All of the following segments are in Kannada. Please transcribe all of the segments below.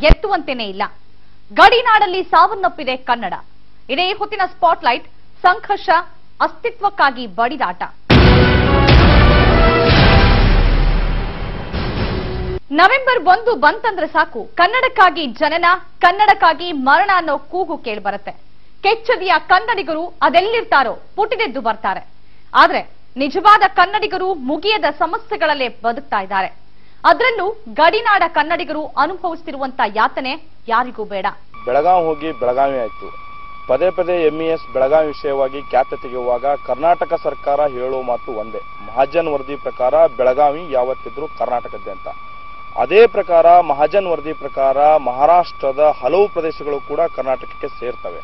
ಎತ್ತುವಂತೆಯೇ ಇಲ್ಲ. ಗಡಿನಾಡಲ್ಲಿ ಸಾವನ್ನಪ್ಪಿದೆ ಕನ್ನಡ. ಇದೇ ಹೊತ್ತಿನ ಸ್ಪಾಟ್ಲೈಟ್ ಸಂಘರ್ಷ, ಅಸ್ತಿತ್ವಕ್ಕಾಗಿ ಬಡಿದಾಟ. ನವೆಂಬರ್ 1 ಬಂತಂದ್ರೆ ಸಾಕು, ಕನ್ನಡಕ್ಕಾಗಿ ಜನನ, ಕನ್ನಡಕ್ಕಾಗಿ ಮರಣ ಅನ್ನೋ ಕೂಗು ಕೇಳಿಬರುತ್ತೆ. ಕೆಚ್ಚದಿಯ ಕನ್ನಡಿಗರು ಅದೆಲ್ಲಿರ್ತಾರೋ ಪುಟಿದೆದ್ದು ಬರ್ತಾರೆ. ಆದ್ರೆ ನಿಜವಾದ ಕನ್ನಡಿಗರು ಮುಗಿಯದ ಸಮಸ್ಯೆಗಳಲ್ಲೇ ಬದುಕ್ತಾ ಇದ್ದಾರೆ. ಅದರಲ್ಲೂ ಗಡಿನಾಡ ಕನ್ನಡಿಗರು ಅನುಭವಿಸುತ್ತಿರುವಂತ ಯಾತನೆ ಯಾರಿಗೂ ಬೇಡ. ಬೆಳಗಾವಿ ಹೋಗಿ ಬೆಳಗಾವಿ ಆಯ್ತು. ಪದೇ ಪದೇ MES ಬೆಳಗಾವಿ ವಿಷಯವಾಗಿ ಖ್ಯಾತೆ ತೆಗೆಯುವಾಗ ಕರ್ನಾಟಕ ಸರ್ಕಾರ ಹೇಳೋ ಮಾತು ಒಂದೇ, ಮಹಾಜನ್ ವರದಿ ಪ್ರಕಾರ ಬೆಳಗಾವಿ ಯಾವತ್ತಿದ್ರು ಕರ್ನಾಟಕದ್ದೇ ಅಂತ. ಅದೇ ಪ್ರಕಾರ ಮಹಾಜನ್ ವರದಿ ಪ್ರಕಾರ ಮಹಾರಾಷ್ಟ್ರದ ಹಲವು ಪ್ರದೇಶಗಳು ಕೂಡ ಕರ್ನಾಟಕಕ್ಕೆ ಸೇರ್ತವೆ.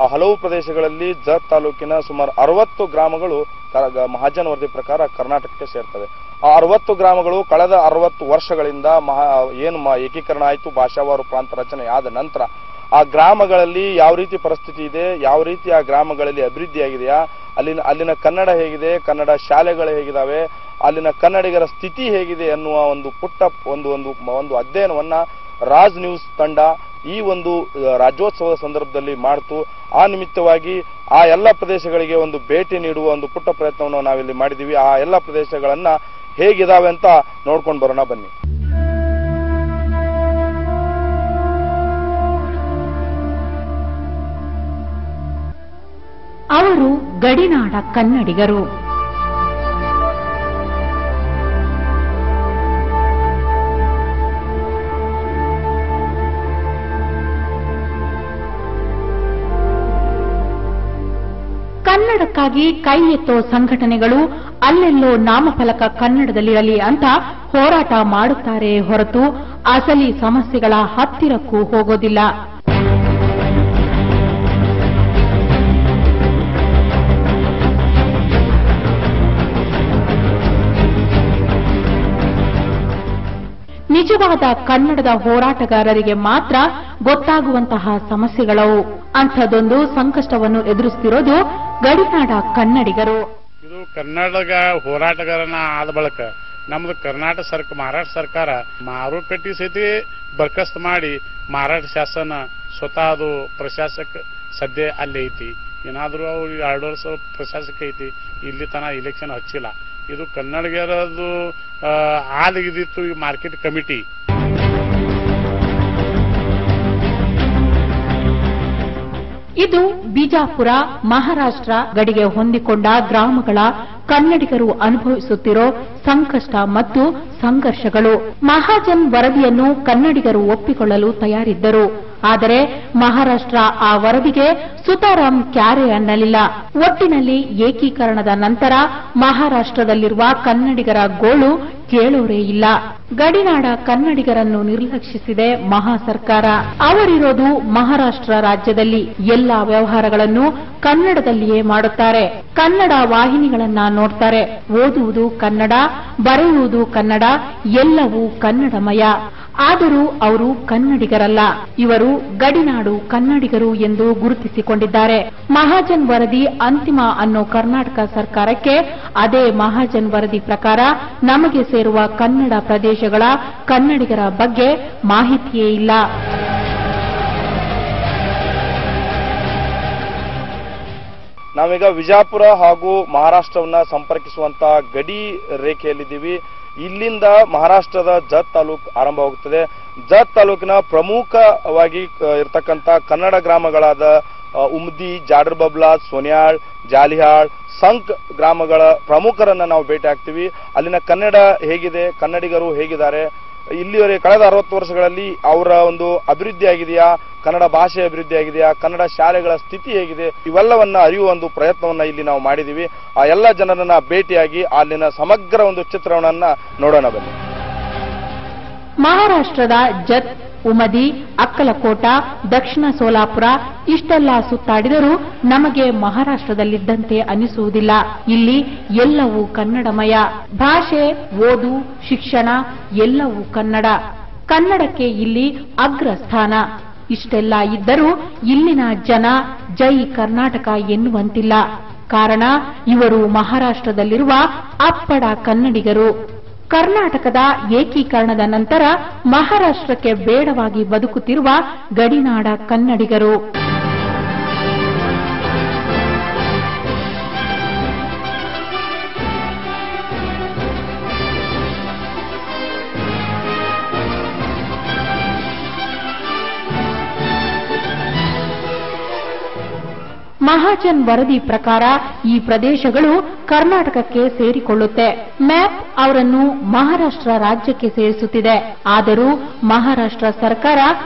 ಆ ಹಲವು ಪ್ರದೇಶಗಳಲ್ಲಿ ಜತ್ ತಾಲೂಕಿನ ಸುಮಾರು 60 ಗ್ರಾಮಗಳು ಮಹಾಜನ್ ವರದಿ ಪ್ರಕಾರ ಕರ್ನಾಟಕಕ್ಕೆ ಸೇರ್ತವೆ. ಆ 60 ಗ್ರಾಮಗಳು ಕಳೆದ 60 ವರ್ಷಗಳಿಂದ ಏಕೀಕರಣ ಆಯಿತು, ಭಾಷಾವಾರು ಪ್ರಾಂತ ರಚನೆ ಆದ ನಂತರ ಆ ಗ್ರಾಮಗಳಲ್ಲಿ ಯಾವ ರೀತಿ ಪರಿಸ್ಥಿತಿ ಇದೆ, ಯಾವ ರೀತಿ ಆ ಗ್ರಾಮಗಳಲ್ಲಿ ಅಭಿವೃದ್ಧಿ ಆಗಿದೆಯಾ, ಅಲ್ಲಿನ ಕನ್ನಡ ಹೇಗಿದೆ, ಕನ್ನಡ ಶಾಲೆಗಳು ಹೇಗಿದಾವೆ, ಅಲ್ಲಿನ ಕನ್ನಡಿಗರ ಸ್ಥಿತಿ ಹೇಗಿದೆ ಎನ್ನುವ ಒಂದು ಪುಟ್ಟ ಒಂದು ಅಧ್ಯಯನವನ್ನ ರಾಜ್ ನ್ಯೂಸ್ ತಂಡ ಈ ಒಂದು ರಾಜ್ಯೋತ್ಸವದ ಸಂದರ್ಭದಲ್ಲಿ ಮಾಡ್ತು. ಆ ನಿಮಿತ್ತವಾಗಿ ಆ ಎಲ್ಲ ಪ್ರದೇಶಗಳಿಗೆ ಒಂದು ಭೇಟಿ ನೀಡುವ ಒಂದು ಪುಟ್ಟ ಪ್ರಯತ್ನವನ್ನು ನಾವಿಲ್ಲಿ ಮಾಡಿದೀವಿ. ಆ ಎಲ್ಲ ಪ್ರದೇಶಗಳನ್ನ ಹೇಗಿದಾವೆ ಅಂತ ನೋಡ್ಕೊಂಡು ಬರೋಣ ಬನ್ನಿ. ಅವರು ಗಡಿನಾಡ ಕನ್ನಡಿಗರು. ಕನ್ನಡಕ್ಕಾಗಿ ಕೈ ಎತ್ತೋ ಸಂಘಟನೆಗಳು ಅಲ್ಲೆಲ್ಲೋ ನಾಮಫಲಕ ಕನ್ನಡದಲ್ಲಿರಲಿ ಅಂತ ಹೋರಾಟ ಮಾಡುತ್ತಾರೆ ಹೊರತು ಅಸಲಿ ಸಮಸ್ಯೆಗಳ ಹತ್ತಿರಕ್ಕೂ ಹೋಗೋದಿಲ್ಲ. ನಿಜವಾದ ಕನ್ನಡದ ಹೋರಾಟಗಾರರಿಗೆ ಮಾತ್ರ ಗೊತ್ತಾಗುವಂತಹ ಸಮಸ್ಯೆಗಳವು. ಅಂಥದ್ದೊಂದು ಸಂಕಷ್ಟವನ್ನು ಎದುರಿಸುತ್ತಿರೋದು ಗಡಿನಾಡ ಕನ್ನಡಿಗರು. ಇದು ಕನ್ನಡ ಹೋರಾಟಗಾರನ ಆದ ಬಳಿಕ ನಮ್ದು ಕರ್ನಾಟಕ ಸರ್ಕಾರ, ಮಹಾರಾಷ್ಟ್ರ ಸರ್ಕಾರ ಮಾರುಕಟ್ಟೆ ಸಹಿತ ಬರ್ಖಾಸ್ತ್ ಮಾಡಿ ಮಹಾರಾಷ್ಟ್ರ ಶಾಸನ ಸ್ವತಃ ಅದು ಪ್ರಶಾಸಕ ಸದ್ಯ ಅಲ್ಲಿ ಐತಿ. ಏನಾದ್ರೂ ಅವ್ರು 2 ವರ್ಷ ಪ್ರಶಾಸಕ ಐತಿ, ಇಲ್ಲಿ ತನ ಇಲೆಕ್ಷನ್ ಹಚ್ಚಿಲ್ಲ. ಇದು ಕನ್ನಡಿಗರದು ಆದಿತ್ತು ಈ ಮಾರ್ಕೆಟ್ ಕಮಿಟಿ. ಇದು ಬಿಜಾಪುರ, ಮಹಾರಾಷ್ಟ್ರ ಗಡಿಗೆ ಹೊಂದಿಕೊಂಡ ಗ್ರಾಮಗಳ ಕನ್ನಡಿಗರು ಅನುಭವಿಸುತ್ತಿರೋ ಸಂಕಷ್ಟ ಮತ್ತು ಸಂಘರ್ಷಗಳು. ಮಹಾಜನ್ ವರದಿಯನ್ನು ಕನ್ನಡಿಗರು ಒಪ್ಪಿಕೊಳ್ಳಲು ತಯಾರಿದ್ದರು. ಆದರೆ ಮಹಾರಾಷ್ಟ್ರ ಆ ವರದಿಗೆ ಸುತಾರಾಂ ಕ್ಯಾರೆ ಅನ್ನಲಿಲ್ಲ. ಒಟ್ಟಿನಲ್ಲಿ ಏಕೀಕರಣದ ನಂತರ ಮಹಾರಾಷ್ಟ್ರದಲ್ಲಿರುವ ಕನ್ನಡಿಗರ ಗೋಳು ಕೇಳೋರೇ ಇಲ್ಲ. ಗಡಿನಾಡ ಕನ್ನಡಿಗರನ್ನು ನಿರ್ಲಕ್ಷಿಸಿದೆ ಮಹಾ ಸರ್ಕಾರ. ಅವರಿರೋದು ಮಹಾರಾಷ್ಟ್ರ ರಾಜ್ಯದಲ್ಲಿ. ಎಲ್ಲಾ ವ್ಯವಹಾರಗಳನ್ನು ಕನ್ನಡದಲ್ಲಿಯೇ ಮಾಡುತ್ತಾರೆ. ಕನ್ನಡ ವಾಹಿನಿಗಳನ್ನ ನೋಡ್ತಾರೆ. ಓದುವುದು ಕನ್ನಡ, ಬರೆಯುವುದು ಕನ್ನಡ, ಎಲ್ಲವೂ ಕನ್ನಡಮಯ. ಆದರೂ ಅವರು ಕನ್ನಡಿಗರಲ್ಲ. ಇವರು ಗಡಿನಾಡು ಕನ್ನಡಿಗರು ಎಂದು ಗುರುತಿಸಿಕೊಂಡಿದ್ದಾರೆ. ಮಹಾಜನ್ ವರದಿ ಅಂತಿಮ ಅನ್ನೋ ಕರ್ನಾಟಕ ಸರ್ಕಾರಕ್ಕೆ ಅದೇ ಮಹಾಜನ್ ವರದಿ ಪ್ರಕಾರ ನಮಗೆ ಸೇರುವ ಕನ್ನಡ ಪ್ರದೇಶಗಳ ಕನ್ನಡಿಗರ ಬಗ್ಗೆ ಮಾಹಿತಿಯೇ ಇಲ್ಲ. ನಾವೀಗ ವಿಜಾಪುರ ಹಾಗೂ ಮಹಾರಾಷ್ಟ್ರವನ್ನ ಸಂಪರ್ಕಿಸುವಂತ ಗಡಿ ರೇಖೆಯಲ್ಲಿದ್ದೀವಿ. ಇಲ್ಲಿಂದ ಮಹಾರಾಷ್ಟ್ರದ ಜತ್ ತಾಲೂಕು ಆರಂಭವಾಗುತ್ತದೆ. ಜತ್ ತಾಲೂಕಿನ ಪ್ರಮುಖವಾಗಿ ಇರತಕ್ಕಂತ ಕನ್ನಡ ಗ್ರಾಮಗಳಾದ ಉಮ್ದಿ, ಜಾಡರ್ಬಬ್ಲಾ, ಸೋನ್ಯಾಳ್, ಜಾಲಿಹಾಳ್, ಸಂಕ್ ಗ್ರಾಮಗಳ ಪ್ರಮುಖರನ್ನ ನಾವು ಭೇಟಿ ಆಗ್ತೀವಿ. ಅಲ್ಲಿನ ಕನ್ನಡ ಹೇಗಿದೆ, ಕನ್ನಡಿಗರು ಹೇಗಿದ್ದಾರೆ, ಇಲ್ಲಿವರೆಗೆ ಕಳೆದ 60 ವರ್ಷಗಳಲ್ಲಿ ಅವರ ಒಂದು ಅಭಿವೃದ್ಧಿ ಆಗಿದೆಯಾ, ಕನ್ನಡ ಭಾಷೆ ಅಭಿವೃದ್ಧಿ ಆಗಿದೆಯಾ, ಕನ್ನಡ ಶಾಲೆಗಳ ಸ್ಥಿತಿ ಹೇಗಿದೆ, ಇವೆಲ್ಲವನ್ನ ಅರಿಯುವ ಒಂದು ಪ್ರಯತ್ನವನ್ನ ಇಲ್ಲಿ ನಾವು ಮಾಡಿದೀವಿ. ಆ ಎಲ್ಲ ಜನರನ್ನ ಭೇಟಿಯಾಗಿ ಅಲ್ಲಿನ ಸಮಗ್ರ ಒಂದು ಚಿತ್ರಣವನ್ನ ನೋಡೋಣ ಬನ್ನಿ. ಮಹಾರಾಷ್ಟ್ರದ ಜತ್, ಉಮದಿ, ಅಕ್ಕಲಕೋಟ, ದಕ್ಷಿಣ ಸೋಲಾಪುರ ಇಷ್ಟೆಲ್ಲ ಸುತ್ತಾಡಿದರೂ ನಮಗೆ ಮಹಾರಾಷ್ಟ್ರದಲ್ಲಿದ್ದಂತೆ ಅನಿಸುವುದಿಲ್ಲ. ಇಲ್ಲಿ ಎಲ್ಲವೂ ಕನ್ನಡಮಯ. ಭಾಷೆ, ಓದು, ಶಿಕ್ಷಣ ಎಲ್ಲವೂ ಕನ್ನಡ. ಕನ್ನಡಕ್ಕೆ ಇಲ್ಲಿ ಅಗ್ರಸ್ಥಾನ. ಇಷ್ಟೆಲ್ಲ ಇದ್ದರೂ ಇಲ್ಲಿನ ಜನ ಜೈ ಕರ್ನಾಟಕ ಎನ್ನುವಂತಿಲ್ಲ. ಕಾರಣ ಇವರು ಮಹಾರಾಷ್ಟ್ರದಲ್ಲಿರುವ ಅಪ್ಪಡ ಕನ್ನಡಿಗರು. ಕರ್ನಾಟಕದ ಏಕೀಕರಣದ ನಂತರ ಮಹಾರಾಷ್ಟ್ರಕ್ಕೆ ಬೇಡವಾಗಿ ಬದುಕುತ್ತಿರುವ ಗಡಿನಾಡ ಕನ್ನಡಿಗರು. ಮಹಾಜನ್ ವರದಿ ಪ್ರಕಾರ ಈ ಪ್ರದೇಶಗಳು ಕರ್ನಾಟಕಕ್ಕೆ ಸೇರಿಕೊಳ್ಳುತ್ತೆ. ಮ್ಯಾಪ್ ಅವರನ್ನು ಮಹಾರಾಷ್ಟ್ರ ರಾಜ್ಯಕ್ಕೆ ಸೇರಿಸುತ್ತಿದೆ. ಆದರೂ ಮಹಾರಾಷ್ಟ್ರ ಸರ್ಕಾರ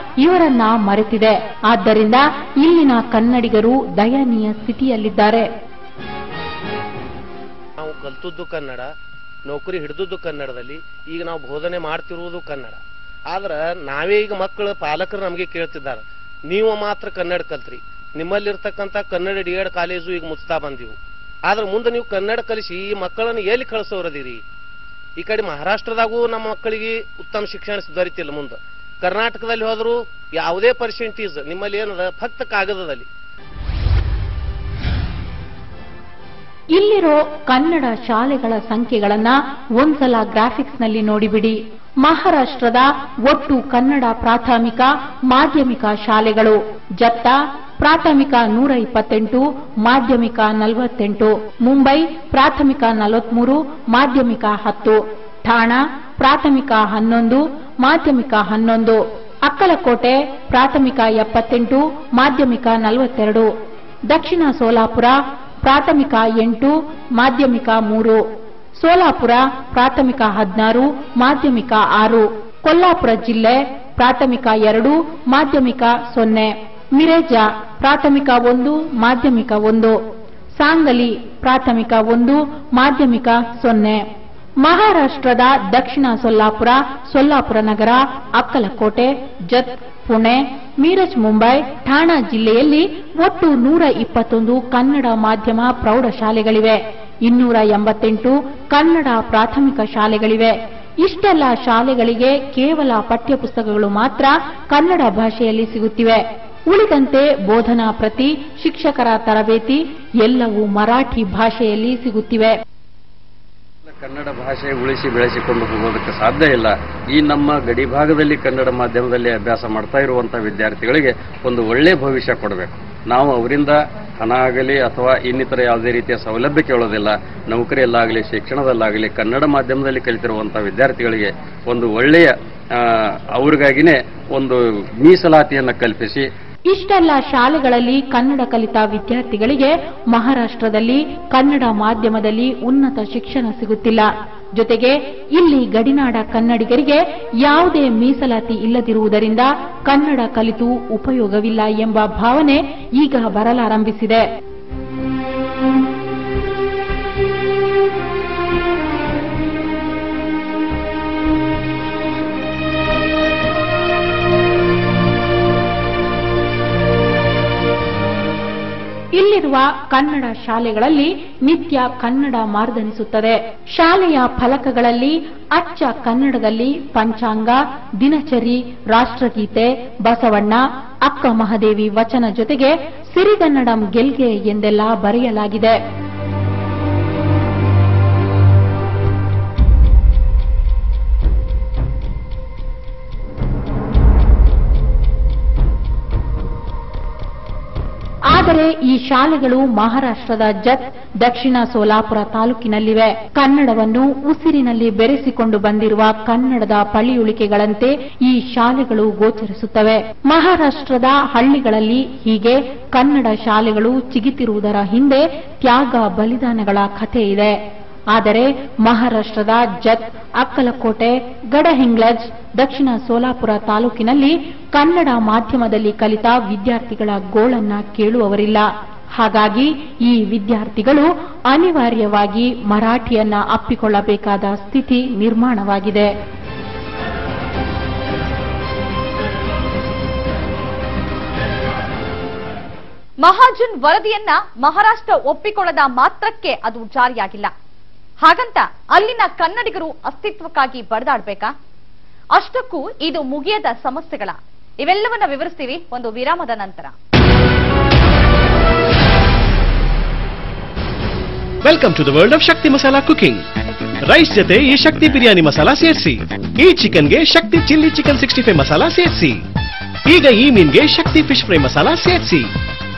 ಇವರನ್ನ ಮರೆತಿದೆ. ಆದ್ದರಿಂದ ಇಲ್ಲಿನ ಕನ್ನಡಿಗರು ದಯನೀಯ ಸ್ಥಿತಿಯಲ್ಲಿದ್ದಾರೆ. ನಾವು ಕಲ್ತದ್ದು ಕನ್ನಡ, ನೌಕರಿ ಹಿಡಿದದ್ದು ಕನ್ನಡದಲ್ಲಿ, ಈಗ ನಾವು ಬೋಧನೆ ಮಾಡ್ತಿರುವುದು ಕನ್ನಡ. ಆದ್ರೆ ನಾವೇ ಈಗ ಮಕ್ಕಳ ಪಾಲಕರು ನಮಗೆ ಕೇಳ್ತಿದ್ದಾರೆ, ನೀವು ಮಾತ್ರ ಕನ್ನಡ ಕಲ್ತ್ರಿ, ನಿಮ್ಮಲ್ಲಿರ್ತಕ್ಕಂಥ ಕನ್ನಡ ಡಿ.ಎಡ್ ಕಾಲೇಜು ಈಗ ಮುಚ್ತಾ ಬಂದಿವು, ಆದ್ರೆ ಮುಂದೆ ನೀವು ಕನ್ನಡ ಕಲಿಸಿ ಈ ಮಕ್ಕಳನ್ನು ಎಲ್ಲಿ ಕಳಿಸೋರದಿರಿ? ಈ ಕಡೆ ಮಹಾರಾಷ್ಟ್ರದಾಗೂ ನಮ್ಮ ಮಕ್ಕಳಿಗೆ ಉತ್ತಮ ಶಿಕ್ಷಣ ದೊರೀತಿಲ್ಲ. ಮುಂದೆ ಕರ್ನಾಟಕದಲ್ಲಿ ಹೋದ್ರು ಯಾವುದೇ ಪರ್ಸೆಂಟೇಜ್ ನಿಮ್ಮಲ್ಲಿ ಏನದ ಫಕ್ತ ಕಾಗದದಲ್ಲಿ. ಇಲ್ಲಿರೋ ಕನ್ನಡ ಶಾಲೆಗಳ ಸಂಖ್ಯೆಗಳನ್ನ ಒಂದ್ಸಲ ಗ್ರಾಫಿಕ್ಸ್ ನಲ್ಲಿ ನೋಡಿಬಿಡಿ. ಮಹಾರಾಷ್ಟ್ರದ ಒಟ್ಟು ಕನ್ನಡ ಪ್ರಾಥಮಿಕ ಮಾಧ್ಯಮಿಕ ಶಾಲೆಗಳು: ಜತ್ತ ಪ್ರಾಥಮಿಕ 128, ಮಾಧ್ಯಮಿಕ 48, ಮುಂಬೈ ಪ್ರಾಥಮಿಕ 43, ಮಾಧ್ಯಮಿಕ 10, ಠಾಣಾ ಪ್ರಾಥಮಿಕ 11, ಮಾಧ್ಯಮಿಕ 11, ಅಕ್ಕಲಕೋಟೆ ಪ್ರಾಥಮಿಕ 78, ಮಾಧ್ಯಮಿಕ 42, ದಕ್ಷಿಣ ಸೋಲಾಪುರ ಪ್ರಾಥಮಿಕ 8, ಮಾಧ್ಯಮಿಕ 3, ಸೋಲಾಪುರ ಪ್ರಾಥಮಿಕ 16, ಮಾಧ್ಯಮಿಕ 6, ಕೊಲ್ಲಾಪುರ ಜಿಲ್ಲೆ ಪ್ರಾಥಮಿಕ 2, ಮಾಧ್ಯಮಿಕ 0, ಮಿರೇಜಾ ಪ್ರಾಥಮಿಕ 1, ಮಾಧ್ಯಮಿಕ 1, ಸಾಂಗಲಿ ಪ್ರಾಥಮಿಕ 1, ಮಾಧ್ಯಮಿಕ 0. ಮಹಾರಾಷ್ಟ್ರದ ದಕ್ಷಿಣ ಸೊಲ್ಲಾಪುರ, ಸೊಲ್ಲಾಪುರ ನಗರ, ಅಕ್ಕಲಕೋಟೆ, ಜತ್, ಪುಣೆ, ಮೀರಜ್, ಮುಂಬೈ, ಠಾಣಾ ಜಿಲ್ಲೆಯಲ್ಲಿ ಒಟ್ಟು 121 ಕನ್ನಡ ಮಾಧ್ಯಮ ಪ್ರೌಢಶಾಲೆಗಳಿವೆ. 288 ಕನ್ನಡ ಪ್ರಾಥಮಿಕ ಶಾಲೆಗಳಿವೆ. ಇಷ್ಟೆಲ್ಲ ಶಾಲೆಗಳಿಗೆ ಕೇವಲ ಪಠ್ಯಪುಸ್ತಕಗಳು ಮಾತ್ರ ಕನ್ನಡ ಭಾಷೆಯಲ್ಲಿ ಸಿಗುತ್ತಿವೆ. ಉಳಿದಂತೆ ಬೋಧನಾ ಪ್ರತಿ, ಶಿಕ್ಷಕರ ತರಬೇತಿ ಎಲ್ಲವೂ ಮರಾಠಿ ಭಾಷೆಯಲ್ಲಿ ಸಿಗುತ್ತಿವೆ. ಕನ್ನಡ ಭಾಷೆ ಉಳಿಸಿ ಬೆಳೆಸಿಕೊಂಡು ಹೋಗೋದಕ್ಕೆ ಸಾಧ್ಯ ಇಲ್ಲ. ಈ ನಮ್ಮ ಗಡಿ ಭಾಗದಲ್ಲಿ ಕನ್ನಡ ಮಾಧ್ಯಮದಲ್ಲಿ ಅಭ್ಯಾಸ ಮಾಡ್ತಾ ಇರುವಂತಹ ವಿದ್ಯಾರ್ಥಿಗಳಿಗೆ ಒಂದು ಒಳ್ಳೆ ಭವಿಷ್ಯ ಕೊಡಬೇಕು. ನಾವು ಅವರಿಂದ ಹಣ ಆಗಲಿ ಅಥವಾ ಇನ್ನಿತರ ಯಾವುದೇ ರೀತಿಯ ಸೌಲಭ್ಯ ಕೇಳೋದಿಲ್ಲ. ನೌಕರಿಯಲ್ಲಾಗಲಿ ಶಿಕ್ಷಣದಲ್ಲಾಗಲಿ ಕನ್ನಡ ಮಾಧ್ಯಮದಲ್ಲಿ ಕಲಿತಿರುವಂತಹ ವಿದ್ಯಾರ್ಥಿಗಳಿಗೆ ಒಂದು ಒಳ್ಳೆಯ ಅವ್ರಿಗಾಗಿನೇ ಒಂದು ಮೀಸಲಾತಿಯನ್ನು ಕಲ್ಪಿಸಿ ಇಷ್ಟೆಲ್ಲ ಶಾಲೆಗಳಲ್ಲಿ ಕನ್ನಡ ಕಲಿತ ವಿದ್ಯಾರ್ಥಿಗಳಿಗೆ ಮಹಾರಾಷ್ಟ್ರದಲ್ಲಿ ಕನ್ನಡ ಮಾಧ್ಯಮದಲ್ಲಿ ಉನ್ನತ ಶಿಕ್ಷಣ ಸಿಗುತ್ತಿಲ್ಲ. ಜೊತೆಗೆ ಇಲ್ಲಿ ಗಡಿನಾಡ ಕನ್ನಡಿಗರಿಗೆ ಯಾವುದೇ ಮೀಸಲಾತಿ ಇಲ್ಲದಿರುವುದರಿಂದ ಕನ್ನಡ ಕಲಿತು ಉಪಯೋಗವಿಲ್ಲ ಎಂಬ ಭಾವನೆ ಈಗ ಬರಲಾರಂಭಿಸಿದೆ. ಇಲ್ಲಿರುವ ಕನ್ನಡ ಶಾಲೆಗಳಲ್ಲಿ ನಿತ್ಯ ಕನ್ನಡ ಮಾರ್ದನಿಸುತ್ತದೆ. ಶಾಲೆಯ ಫಲಕಗಳಲ್ಲಿ ಅಚ್ಚ ಕನ್ನಡದಲ್ಲಿ ಪಂಚಾಂಗ, ದಿನಚರಿ, ರಾಷ್ಟ್ರಗೀತೆ, ಬಸವಣ್ಣ, ಅಕ್ಕ ಮಹಾದೇವಿ ವಚನ ಜೊತೆಗೆ ಸಿರಿಗನ್ನಡಂ ಗೆಲ್ಗೆ ಎಂದೆಲ್ಲ ಬರೆಯಲಾಗಿದೆ. ಆದರೆ ಈ ಶಾಲೆಗಳು ಮಹಾರಾಷ್ಟ್ರದ ಜತ್, ದಕ್ಷಿಣ ಸೋಲಾಪುರ ತಾಲೂಕಿನಲ್ಲಿವೆ. ಕನ್ನಡವನ್ನು ಉಸಿರಿನಲ್ಲಿ ಬೆರೆಸಿಕೊಂಡು ಬಂದಿರುವ ಕನ್ನಡದ ಪಳಿಯುಳಿಕೆಗಳಂತೆ ಈ ಶಾಲೆಗಳು ಗೋಚರಿಸುತ್ತವೆ. ಮಹಾರಾಷ್ಟ್ರದ ಹಳ್ಳಿಗಳಲ್ಲಿ ಹೀಗೆ ಕನ್ನಡ ಶಾಲೆಗಳು ಚಿಗಿತಿರುವುದರ ಹಿಂದೆ ತ್ಯಾಗ ಬಲಿದಾನಗಳ ಕಥೆ ಇದೆ. ಆದರೆ ಮಹಾರಾಷ್ಟ್ರದ ಜತ್, ಅಕ್ಕಲಕೋಟೆ, ಗಡಹಿಂಗ್ಲಜ್, ದಕ್ಷಿಣ ಸೋಲಾಪುರ ತಾಲೂಕಿನಲ್ಲಿ ಕನ್ನಡ ಮಾಧ್ಯಮದಲ್ಲಿ ಕಲಿತ ವಿದ್ಯಾರ್ಥಿಗಳ ಗೋಳನ್ನ ಕೇಳುವವರಿಲ್ಲ. ಹಾಗಾಗಿ ಈ ವಿದ್ಯಾರ್ಥಿಗಳು ಅನಿವಾರ್ಯವಾಗಿ ಮರಾಠಿಯನ್ನ ಅಪ್ಪಿಕೊಳ್ಳಬೇಕಾದ ಸ್ಥಿತಿ ನಿರ್ಮಾಣವಾಗಿದೆ. ಮಹಾಜನ್ ವರದಿಯನ್ನ ಮಹಾರಾಷ್ಟ್ರ ಒಪ್ಪಿಕೊಳ್ಳದ ಮಾತ್ರಕ್ಕೆ ಅದು ಜಾರಿಯಾಗಿಲ್ಲ. ಹಾಗಂತ ಅಲ್ಲಿನ ಕನ್ನಡಿಗರು ಅಸ್ತಿತ್ವಕ್ಕಾಗಿ ಬಡದಾಡಬೇಕಾ? ಅಷ್ಟಕ್ಕೂ ಇದು ಮುಗಿಯದ ಸಮಸ್ಯೆಗಳ. ಇವೆಲ್ಲವನ್ನ ವಿವರಿಸ್ತೀವಿ ಒಂದು ವಿರಾಮದ ನಂತರ. Welcome to the world of Shakti Masala Cooking. Rice ಜೊತೆ ಈ ಶಕ್ತಿ ಬಿರಿಯಾನಿ ಮಸಾಲ ಸೇರಿಸಿ, ಈ ಚಿಕನ್ಗೆ ಶಕ್ತಿ ಚಿಲ್ಲಿ ಚಿಕನ್ 65 ಮಸಾಲ ಸೇರಿಸಿ, ಈಗ ಈ ಮೀನ್ಗೆ ಶಕ್ತಿ ಫಿಶ್ ಫ್ರೈ ಮಸಾಲ ಸೇರಿಸಿ.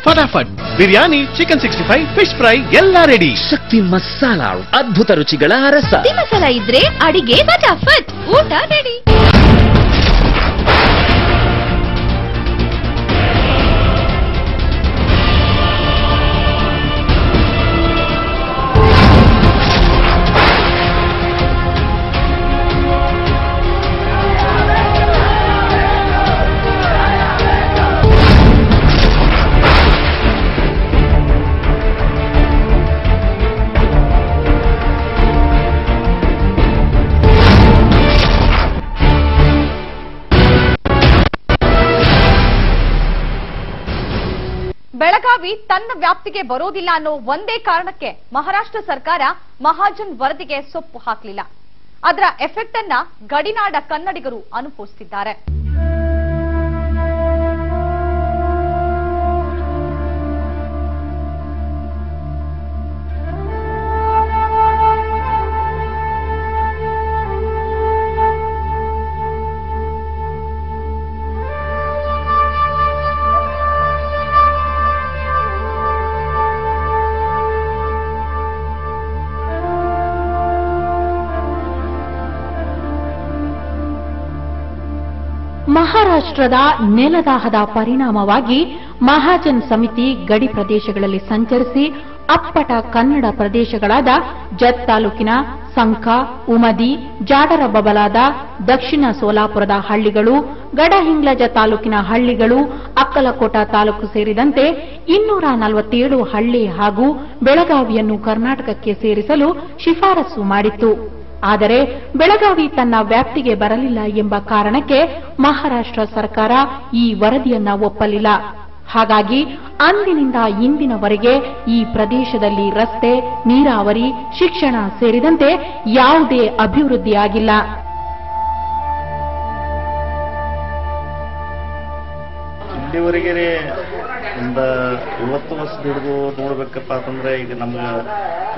ಫಟಾಫಟ್ ಬಿರಿಯಾನಿ, ಚಿಕನ್ 65, ಫಿಶ್ ಫ್ರೈ ಎಲ್ಲ ರೆಡಿ. ಶಕ್ತಿ ಮಸಾಲ, ಅದ್ಭುತ ರುಚಿಗಳ ರಸ. ಮಸಾಲ ಇದ್ರೆ ಅಡಿಗೆ ಫಟಾಫಟ್, ಊಟ ರೆಡಿ. ಬೆಳಗಾವಿ ತನ್ನ ವ್ಯಾಪ್ತಿಗೆ ಬರೋದಿಲ್ಲ ಅನ್ನೋ ಒಂದೇ ಕಾರಣಕ್ಕೆ ಮಹಾರಾಷ್ಟ್ರ ಸರ್ಕಾರ ಮಹಾಜನ್ ವರದಿಗೆ ಸೊಪ್ಪು ಹಾಕಲಿಲ್ಲ. ಅದರ ಎಫೆಕ್ಟ್ ಅನ್ನ ಗಡಿನಾಡ ಕನ್ನಡಿಗರು ಅನುಭವಿಸುತ್ತಿದ್ದಾರೆ. ಮಹಾರಾಷ್ಟ್ರದ ನೆಲದಾಹದ ಪರಿಣಾಮವಾಗಿ ಮಹಾಜನ್ ಸಮಿತಿ ಗಡಿ ಪ್ರದೇಶಗಳಲ್ಲಿ ಸಂಚರಿಸಿ ಅಪ್ಪಟ ಕನ್ನಡ ಪ್ರದೇಶಗಳಾದ ಜತ್ ತಾಲೂಕಿನ ಸಂಖ, ಉಮದಿ, ಜಾಡರ ಬಬಲಾದ, ದಕ್ಷಿಣ ಸೋಲಾಪುರದ ಹಳ್ಳಿಗಳು, ಗಡಹಿಂಗ್ಲಜ ತಾಲೂಕಿನ ಹಳ್ಳಿಗಳು, ಅಕ್ಕಲಕೋಟ ತಾಲೂಕು ಸೇರಿದಂತೆ 247 ಹಳ್ಳಿ ಹಾಗೂ ಬೆಳಗಾವಿಯನ್ನು ಕರ್ನಾಟಕಕ್ಕೆ ಸೇರಿಸಲು ಶಿಫಾರಸು ಮಾಡಿತ್ತು. ಆದರೆ ಬೆಳಗಾವಿ ತನ್ನ ವ್ಯಾಪ್ತಿಗೆ ಬರಲಿಲ್ಲ ಎಂಬ ಕಾರಣಕ್ಕೆ ಮಹಾರಾಷ್ಟ್ರ ಸರ್ಕಾರ ಈ ವರದಿಯನ್ನ ಒಪ್ಪಲಿಲ್ಲ. ಹಾಗಾಗಿ ಅಂದಿನಿಂದ ಇಂದಿನವರೆಗೆ ಈ ಪ್ರದೇಶದಲ್ಲಿ ರಸ್ತೆ, ನೀರಾವರಿ, ಶಿಕ್ಷಣ ಸೇರಿದಂತೆ ಯಾವುದೇ ಅಭಿವೃದ್ಧಿಯಾಗಿಲ್ಲ. ಇಲ್ಲಿವರೆಗೆ ಒಂದು 50 ವರ್ಷ ಹಿಡಿದು ನೋಡ್ಬೇಕಪ್ಪ ಅಂತಂದ್ರೆ ಈಗ ನಮ್ಗೆ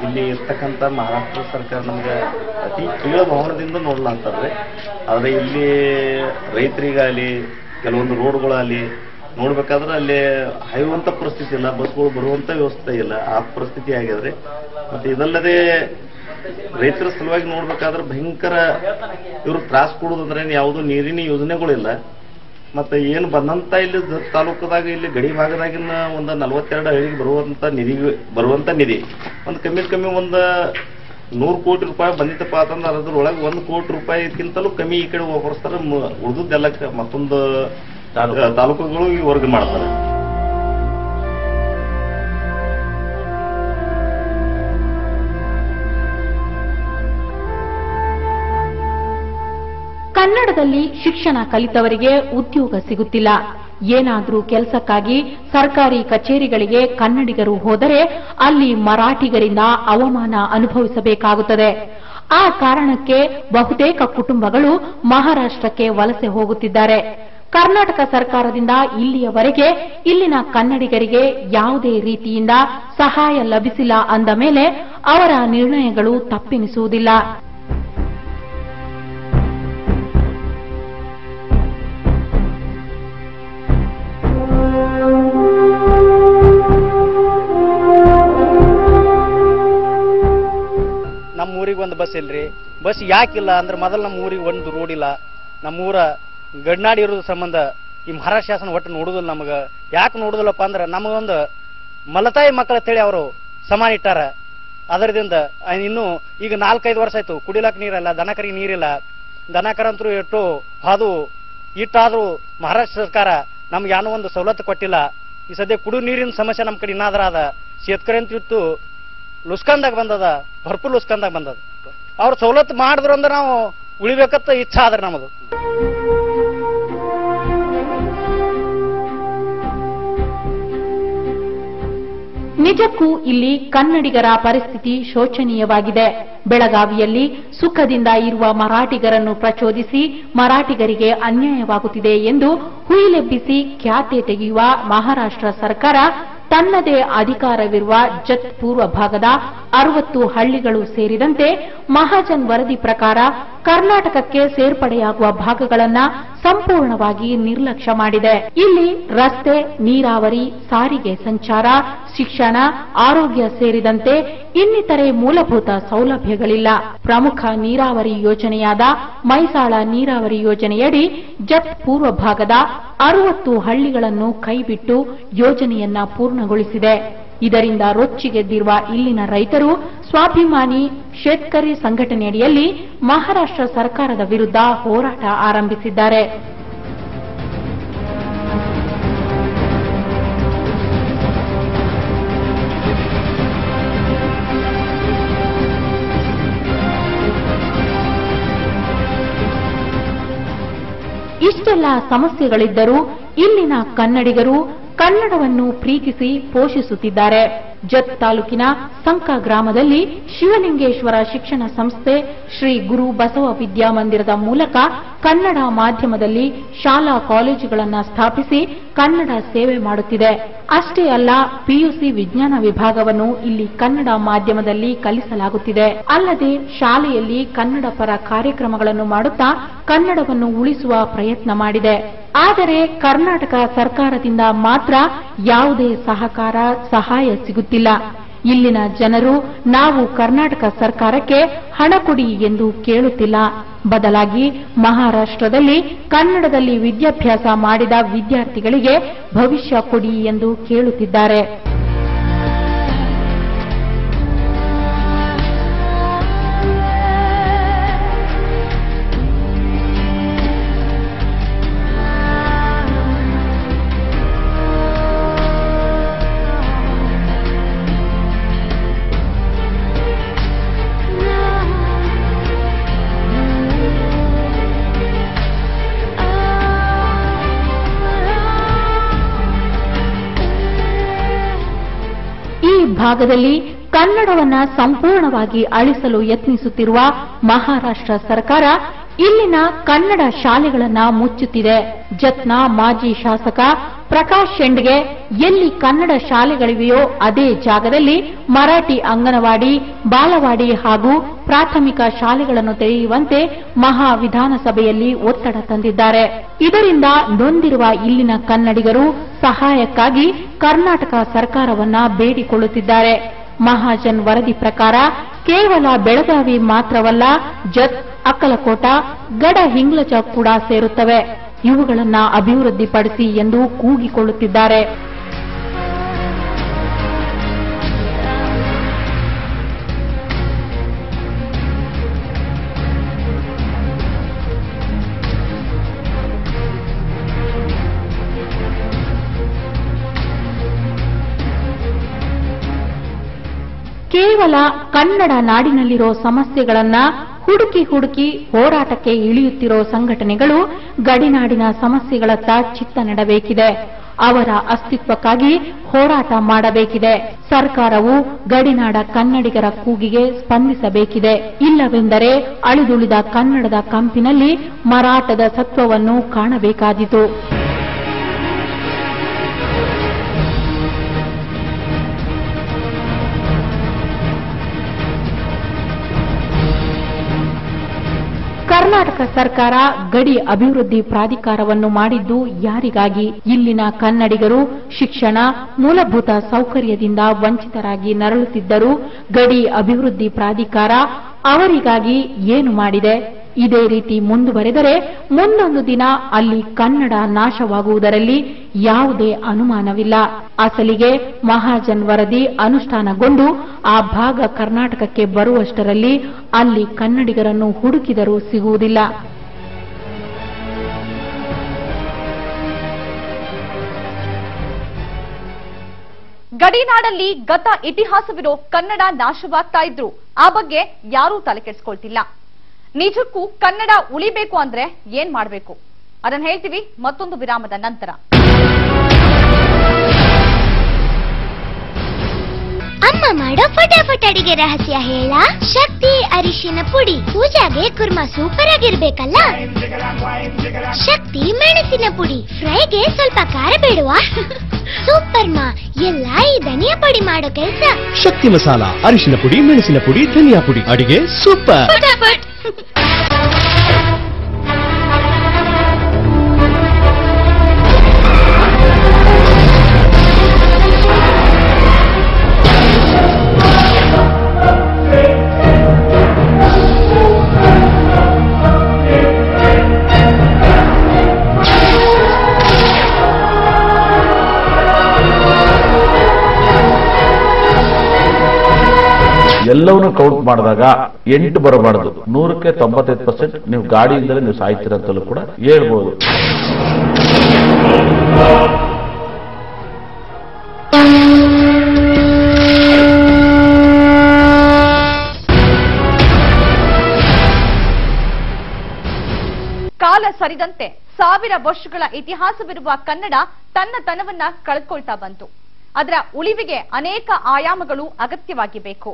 ಇಲ್ಲಿ ಇರ್ತಕ್ಕಂಥ ಮಹಾರಾಷ್ಟ್ರ ಸರ್ಕಾರ ನಮ್ಗೆ ಅತಿ ಕೀಳ ಭವನದಿಂದ ನೋಡ್ಲ ಅಂತಂದ್ರೆ, ಆದ್ರೆ ಇಲ್ಲಿ ರೈತರಿಗಾಗಲಿ ಕೆಲವೊಂದು ರೋಡ್ಗಳಾಗಲಿ ನೋಡ್ಬೇಕಾದ್ರೆ ಅಲ್ಲಿ ಹಾಯುವಂತ ಪರಿಸ್ಥಿತಿ ಇಲ್ಲ, ಬಸ್ಗಳು ಬರುವಂತ ವ್ಯವಸ್ಥೆ ಇಲ್ಲ, ಆ ಪರಿಸ್ಥಿತಿ ಆಗಿದ್ರೆ. ಮತ್ತೆ ಇದಲ್ಲದೆ ರೈತರ ಸಲುವಾಗಿ ನೋಡ್ಬೇಕಾದ್ರೆ ಭಯಂಕರ ಇವರು ತ್ರಾಸ ಕೊಡೋದಂದ್ರೆ ಯಾವುದೋ ನೀರಿನ ಯೋಜನೆಗಳಿಲ್ಲ. ಮತ್ತೆ ಏನು ಬಂದಂತ ಇಲ್ಲಿ ತಾಲೂಕದಾಗ ಇಲ್ಲಿ ಗಡಿ ಭಾಗದಾಗಿನ ಒಂದು 42 ಹಳ್ಳಿಗೆ ಬರುವಂತ ನಿಧಿ ಒಂದು ಕಮ್ಮಿ ಒಂದು 100 ಕೋಟಿ ರೂಪಾಯಿ ಬಂದಿತ್ತಪ್ಪ ಅಂತಂದ್ರೆ ಅದ್ರೊಳಗೆ 1 ಕೋಟಿ ರೂಪಾಯಿಗಿಂತಲೂ ಕಮ್ಮಿ ಈ ಕಡೆ ವಾಪರಿಸ್ತಾರೆ. ಉಳಿದದ್ದೆಲ್ಲ ಮತ್ತೊಂದು ತಾಲೂಕುಗಳು ಈ ವರ್ಗ ಮಾಡ್ತಾರೆ. ಕನ್ನಡದಲ್ಲಿ ಶಿಕ್ಷಣ ಕಲಿತವರಿಗೆ ಉದ್ಯೋಗ ಸಿಗುತ್ತಿಲ್ಲ. ಏನಾದರೂ ಕೆಲಸಕ್ಕಾಗಿ ಸರ್ಕಾರಿ ಕಚೇರಿಗಳಿಗೆ ಕನ್ನಡಿಗರು ಹೋದರೆ ಅಲ್ಲಿ ಮರಾಠಿಗರಿಂದ ಅವಮಾನ ಅನುಭವಿಸಬೇಕಾಗುತ್ತದೆ. ಆ ಕಾರಣಕ್ಕೆ ಬಹುತೇಕ ಕುಟುಂಬಗಳು ಮಹಾರಾಷ್ಟ್ರಕ್ಕೆ ವಲಸೆ ಹೋಗುತ್ತಿದ್ದಾರೆ. ಕರ್ನಾಟಕ ಸರ್ಕಾರದಿಂದ ಇಲ್ಲಿಯವರೆಗೆ ಇಲ್ಲಿನ ಕನ್ನಡಿಗರಿಗೆ ಯಾವುದೇ ರೀತಿಯಿಂದ ಸಹಾಯ ಲಭಿಸಿಲ್ಲ ಅಂದ ಮೇಲೆ ಅವರ ನಿರ್ಣಯಗಳು ತಪ್ಪೆನಿಸುವುದಿಲ್ಲ. ನಮ್ಮ ಊರಿಗೆ ಒಂದು ಬಸ್ ಇಲ್ರಿ. ಬಸ್ ಯಾಕಿಲ್ಲ ಅಂದ್ರೆ ಮೊದಲು ನಮ್ಮ ಊರಿಗೆ ಒಂದು ರೋಡ್ ಇಲ್ಲ. ನಮ್ಮೂರ ಗಡ್ನಾಡಿ ಇರೋದ್ರ ಸಂಬಂಧ ಈ ಮಹಾರಾಷ್ಟ್ರ ಶಾಸನ ಒಟ್ಟು ನೋಡುದಿಲ್ಲ. ನಮಗ ಯಾಕೆ ನೋಡುದಿಲ್ಲಪ್ಪ ಅಂದ್ರೆ ನಮಗೊಂದು ಮಲತಾಯಿ ಮಕ್ಕಳ ಅಂತೇಳಿ ಅವರು ಸಮಾನ ಇಟ್ಟಾರ. ಅದರದಿಂದ ಇನ್ನು ಈಗ 4-5 ವರ್ಷ ಆಯ್ತು ಕುಡಿಲಾಕ ನೀರಿಲ್ಲ, ದನಕರಿಗೆ ನೀರಿಲ್ಲ. ದನಕರಂತರೂ ಇಟ್ಟು ಅದು ಇಟ್ಟಾದ್ರೂ ಮಹಾರಾಷ್ಟ್ರ ಸರ್ಕಾರ ನಮ್ಗೆ ಏನೋ ಒಂದು ಸವಲತ್ತು ಕೊಟ್ಟಿಲ್ಲ. ಈ ಸದ್ಯ ಕುಡಿಯೋ ನೀರಿನ ಸಮಸ್ಯೆ ನಮ್ಮ ಕಡೆ ಇನ್ನಾದ್ರ ಅದ. ಶೇತಕರಿ ಅಂತ ಇಟ್ಟು ಲುಸ್ಕಂದಾಗ ಬಂದದ, ಭರ್ಪೂರ್ ಲುಸ್ಕಂದಾಗ ಬಂದದ. ಅವ್ರು ಸವಲತ್ತು ಮಾಡಿದ್ರು ಅಂದ್ರೆ ನಾವು ಉಳಿಬೇಕಂತ ಇಚ್ಛಾ ಆದ್ರೆ ನಮ್ಮದು. ನಿಜಕ್ಕೂ ಇಲ್ಲಿ ಕನ್ನಡಿಗರ ಪರಿಸ್ಥಿತಿ ಶೋಚನೀಯವಾಗಿದೆ. ಬೆಳಗಾವಿಯಲ್ಲಿ ಸುಖದಿಂದ ಇರುವ ಮರಾಠಿಗರನ್ನು ಪ್ರಚೋದಿಸಿ ಮರಾಠಿಗರಿಗೆ ಅನ್ಯಾಯವಾಗುತ್ತಿದೆ ಎಂದು ಹುಯಿಲೆಬ್ಬಿಸಿ ಖ್ಯಾತೆ ತೆಗೆಯುವ ಮಹಾರಾಷ್ಟ್ರ ಸರ್ಕಾರ ತನ್ನದೇ ಅಧಿಕಾರವಿರುವ ಜತ್ ಪೂರ್ವ ಭಾಗದ 60 ಹಳ್ಳಿಗಳು ಸೇರಿದಂತೆ ಮಹಾಜನ್ ವರದಿ ಪ್ರಕಾರ ಕರ್ನಾಟಕಕ್ಕೆ ಸೇರ್ಪಡೆಯಾಗುವ ಭಾಗಗಳನ್ನು ಸಂಪೂರ್ಣವಾಗಿ ನಿರ್ಲಕ್ಷ್ಯ ಮಾಡಿದೆ. ಇಲ್ಲಿ ರಸ್ತೆ, ನೀರಾವರಿ, ಸಾರಿಗೆ ಸಂಚಾರ, ಶಿಕ್ಷಣ, ಆರೋಗ್ಯ ಸೇರಿದಂತೆ ಇನ್ನಿತರೆ ಮೂಲಭೂತ ಸೌಲಭ್ಯಗಳಿಲ್ಲ. ಪ್ರಮುಖ ನೀರಾವರಿ ಯೋಜನೆಯಾದ ಮೈಸಾಳ ನೀರಾವರಿ ಯೋಜನೆಯಡಿ ಜತ್ ಪೂರ್ವ ಭಾಗದ 60 ಹಳ್ಳಿಗಳನ್ನು ಕೈಬಿಟ್ಟು ಯೋಜನೆಯನ್ನ ಪೂರ್ಣಗೊಳಿಸಿದೆ. ಇದರಿಂದ ರೊಚ್ಚಿಗೆದ್ದಿರುವ ಇಲ್ಲಿನ ರೈತರು ಸ್ವಾಭಿಮಾನಿ ಶೇತ್ಕರಿ ಸಂಘಟನೆಯಡಿಯಲ್ಲಿ ಮಹಾರಾಷ್ಟ್ರ ಸರ್ಕಾರದ ವಿರುದ್ಧ ಹೋರಾಟ ಆರಂಭಿಸಿದ್ದಾರೆ. ಇಷ್ಟೆಲ್ಲ ಸಮಸ್ಯೆಗಳಿದ್ದರೂ ಇಲ್ಲಿನ ಕನ್ನಡಿಗರು ಕನ್ನಡವನ್ನು ಪ್ರೀತಿಸಿ ಪೋಷಿಸುತ್ತಿದ್ದಾರೆ. ಜತ್ ತಾಲೂಕಿನ ಸಂಕ ಗ್ರಾಮದಲ್ಲಿ ಶಿವಲಿಂಗೇಶ್ವರ ಶಿಕ್ಷಣ ಸಂಸ್ಥೆ ಶ್ರೀ ಗುರು ಬಸವ ವಿದ್ಯಾಮಂದಿರದ ಮೂಲಕ ಕನ್ನಡ ಮಾಧ್ಯಮದಲ್ಲಿ ಶಾಲಾ ಕಾಲೇಜುಗಳನ್ನು ಸ್ಥಾಪಿಸಿ ಕನ್ನಡ ಸೇವೆ ಮಾಡುತ್ತಿದೆ. ಅಷ್ಟೇ ಅಲ್ಲ, ಪಿಯುಸಿ ವಿಜ್ಞಾನ ವಿಭಾಗವನ್ನು ಇಲ್ಲಿ ಕನ್ನಡ ಮಾಧ್ಯಮದಲ್ಲಿ ಕಲಿಸಲಾಗುತ್ತಿದೆ. ಅಲ್ಲದೆ ಶಾಲೆಯಲ್ಲಿ ಕನ್ನಡ ಪರ ಕಾರ್ಯಕ್ರಮಗಳನ್ನು ಮಾಡುತ್ತಾ ಕನ್ನಡವನ್ನು ಉಳಿಸುವ ಪ್ರಯತ್ನ ಮಾಡಿದೆ. ಆದರೆ ಕರ್ನಾಟಕ ಸರ್ಕಾರದಿಂದ ಮಾತ್ರ ಯಾವುದೇ ಸಹಕಾರ, ಸಹಾಯ ಸಿಗುತ್ತಿಲ್ಲ. ಇಲ್ಲಿನ ಜನರು ನಾವು ಕರ್ನಾಟಕ ಸರ್ಕಾರಕ್ಕೆ ಹಣ ಕೊಡಿ ಎಂದು ಕೇಳುತ್ತಿಲ್ಲ. ಬದಲಾಗಿ ಮಹಾರಾಷ್ಟ್ರದಲ್ಲಿ ಕನ್ನಡದಲ್ಲಿ ವಿದ್ಯಾಭ್ಯಾಸ ಮಾಡಿದ ವಿದ್ಯಾರ್ಥಿಗಳಿಗೆ ಭವಿಷ್ಯ ಕೊಡಿ ಎಂದು ಕೇಳುತ್ತಿದ್ದಾರೆ. ಭಾಗದಲ್ಲಿ ಕನ್ನಡವನ್ನ ಸಂಪೂರ್ಣವಾಗಿ ಅಳಿಸಲು ಯತ್ನಿಸುತ್ತಿರುವ ಮಹಾರಾಷ್ಟ್ರ ಸರ್ಕಾರ ಇಲ್ಲಿನ ಕನ್ನಡ ಶಾಲೆಗಳನ್ನ ಮುಚ್ಚುತ್ತಿದೆ. ಜತ್ನ ಮಾಜಿ ಶಾಸಕ ಪ್ರಕಾಶ್ ಶೆಂಡ್ಗೆ ಎಲ್ಲಿ ಕನ್ನಡ ಶಾಲೆಗಳಿವೆಯೋ ಅದೇ ಜಾಗದಲ್ಲಿ ಮರಾಠಿ ಅಂಗನವಾಡಿ, ಬಾಲವಾಡಿ ಹಾಗೂ ಪ್ರಾಥಮಿಕ ಶಾಲೆಗಳನ್ನು ತೆರೆಯುವಂತೆ ಮಹಾ ವಿಧಾನಸಭೆಯಲ್ಲಿ ಒತ್ತಡ ತಂದಿದ್ದಾರೆ. ಇದರಿಂದ ನೊಂದಿರುವ ಇಲ್ಲಿನ ಕನ್ನಡಿಗರು ಸಹಾಯಕ್ಕಾಗಿ ಕರ್ನಾಟಕ ಸರ್ಕಾರವನ್ನ ಬೇಡಿಕೊಳ್ಳುತ್ತಿದ್ದಾರೆ. ಮಹಾಜನ್ ವರದಿ ಪ್ರಕಾರ ಕೇವಲ ಬೆಳಗಾವಿ ಮಾತ್ರವಲ್ಲ, ಜತ್, ಅಕ್ಕಲಕೋಟ, ಗಡ ಹಿಂಗ್ಲಜ ಕೂಡ ಸೇರುತ್ತವೆ. ಇವುಗಳನ್ನ ಅಭಿವೃದ್ಧಿಪಡಿಸಿ ಎಂದು ಕೂಗಿಕೊಳ್ಳುತ್ತಿದ್ದಾರೆ. ಕೇವಲ ಕನ್ನಡ ನಾಡಿನಲ್ಲಿರೋ ಸಮಸ್ಯೆಗಳನ್ನ ಹುಡುಕಿ ಹುಡುಕಿ ಹೋರಾಟಕ್ಕೆ ಇಳಿಯುತ್ತಿರೋ ಸಂಘಟನೆಗಳು ಗಡಿನಾಡಿನ ಸಮಸ್ಯೆಗಳತ್ತ ಚಿತ್ತ ನೆಡಬೇಕಿದೆ. ಅವರ ಅಸ್ತಿತ್ವಕ್ಕಾಗಿ ಹೋರಾಟ ಮಾಡಬೇಕಿದೆ. ಸರ್ಕಾರವು ಗಡಿನಾಡ ಕನ್ನಡಿಗರ ಕೂಗಿಗೆ ಸ್ಪಂದಿಸಬೇಕಿದೆ. ಇಲ್ಲವೆಂದರೆ ಅಳಿದುಳಿದ ಕನ್ನಡದ ಕಂಪಿನಲ್ಲಿ ಮರಾಠದ ಸತ್ವವನ್ನು ಕಾಣಬೇಕಾದೀತು. ಕರ್ನಾಟಕ ಸರ್ಕಾರ ಗಡಿ ಅಭಿವೃದ್ಧಿ ಪ್ರಾಧಿಕಾರವನ್ನು ಮಾಡಿದ್ದು ಯಾರಿಗಾಗಿ? ಇಲ್ಲಿನ ಕನ್ನಡಿಗರು ಶಿಕ್ಷಣ, ಮೂಲಭೂತ ಸೌಕರ್ಯದಿಂದ ವಂಚಿತರಾಗಿ ನರಳುತ್ತಿದ್ದರೂ ಗಡಿ ಅಭಿವೃದ್ಧಿ ಪ್ರಾಧಿಕಾರ ಅವರಿಗಾಗಿ ಏನು ಮಾಡಿದೆ? ಇದೇ ರೀತಿ ಮುಂದುವರೆದರೆ ಮುಂದೊಂದು ದಿನ ಅಲ್ಲಿ ಕನ್ನಡ ನಾಶವಾಗುವುದರಲ್ಲಿ ಯಾವುದೇ ಅನುಮಾನವಿಲ್ಲ. ಅಸಲಿಗೆ ಮಹಾಜನ್ ವರದಿ ಅನುಷ್ಠಾನಗೊಂಡು ಆ ಭಾಗ ಕರ್ನಾಟಕಕ್ಕೆ ಬರುವಷ್ಟರಲ್ಲಿ ಅಲ್ಲಿ ಕನ್ನಡಿಗರನ್ನು ಹುಡುಕಿದರೂ ಸಿಗುವುದಿಲ್ಲ. ಗಡಿನಾಡಲ್ಲಿ ಗತ ಇತಿಹಾಸವಿರೋ ಕನ್ನಡ ನಾಶವಾಗ್ತಾ ಇದ್ರು ಆ ಬಗ್ಗೆ ಯಾರೂ ತಲೆ ಕೆಡಿಸ್ಕೊಳ್ತಿಲ್ಲ. ನಿಜಕ್ಕೂ ಕನ್ನಡ ಉಳಿಬೇಕು ಅಂದ್ರೆ ಏನ್ ಮಾಡಬೇಕು ಅದನ್ನ ಹೇಳ್ತೀವಿ ಮತ್ತೊಂದು ವಿರಾಮದ ನಂತರ. ಅಮ್ಮ ಮಾಡೋ ಫಟಾಫಟ್ ಅಡಿಗೆ ರಹಸ್ಯ ಹೇಳ. ಶಕ್ತಿ ಅರಿಶಿನ ಪುಡಿ, ಪೂಜಾಗೆ ಕುರ್ಮಾ ಸೂಪರ್ ಆಗಿರ್ಬೇಕಲ್ಲ. ಶಕ್ತಿ ಮೆಣಸಿನ ಪುಡಿ, ಫ್ರೈಗೆ ಸ್ವಲ್ಪ ಖಾರ ಬೇಡುವ. ಸೂಪರ್ ಮಾ ಎಲ್ಲ ಈ ಧನಿಯಾ ಪುಡಿ ಮಾಡೋ ಕೆಲಸ. ಶಕ್ತಿ ಮಸಾಲ, ಅರಿಶಿನ ಪುಡಿ, ಮೆಣಸಿನ ಪುಡಿ, ಧನಿಯಾ ಪುಡಿ, ಅಡಿಗೆ ಸೂಪರ್. ಫಟಾಫಟ್. ಎಲ್ಲವನ್ನೂ ಕೌಂಟ್ ಮಾಡಿದಾಗ 8 ಬರಬಾರದು. 100ಕ್ಕೆ 95% ನೀವು ಗಾಡಿಯಿಂದಲೇ ನೀವು ಸಾಯ್ತೀರಂತಲೂ ಕೂಡ ಹೇಳ್ಬೋದು. ಕಾಲ ಸರಿದಂತೆ 1000 ವರ್ಷಗಳ ಇತಿಹಾಸವಿರುವ ಕನ್ನಡ ತನ್ನ ತನವನ್ನ ಕಳೆದುಕೊಳ್ತಾ ಬಂತು. ಅದರ ಉಳಿವಿಗೆ ಅನೇಕ ಆಯಾಮಗಳು ಅಗತ್ಯವಾಗಿ ಬೇಕು.